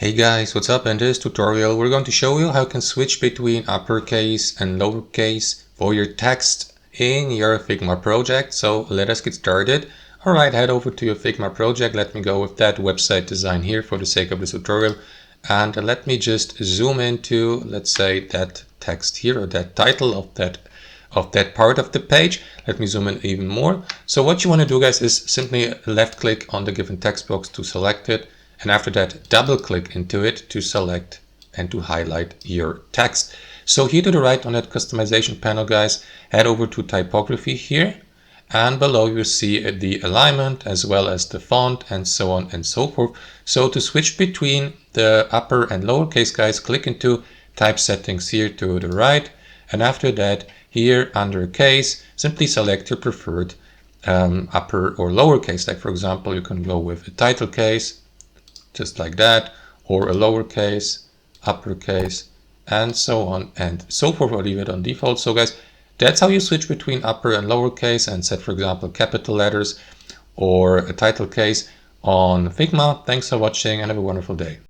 Hey guys, what's up? In this tutorial we're going to show you how you can switch between uppercase and lowercase for your text in your Figma project. So let us get started. Alright, head over to your Figma project. Let me go with that website design here for the sake of this tutorial. And let me just zoom into, let's say, that text here, or that title of that part of the page. Let me zoom in even more. So what you want to do, guys, is simply left click on the given text box to select it. And after that, double click into it to select and to highlight your text. So here to the right on that customization panel, guys, head over to typography here. And below you see the alignment as well as the font and so on and so forth. So to switch between the upper and lowercase, guys, click into type settings here to the right. And after that, here under case, simply select your preferred upper or lowercase. Like for example, you can go with a title case, just like that, or a lowercase, uppercase, and so on and so forth, or leave it on default. So guys, that's how you switch between upper and lowercase and set, for example, capital letters or a title case on Figma. Thanks for watching and have a wonderful day.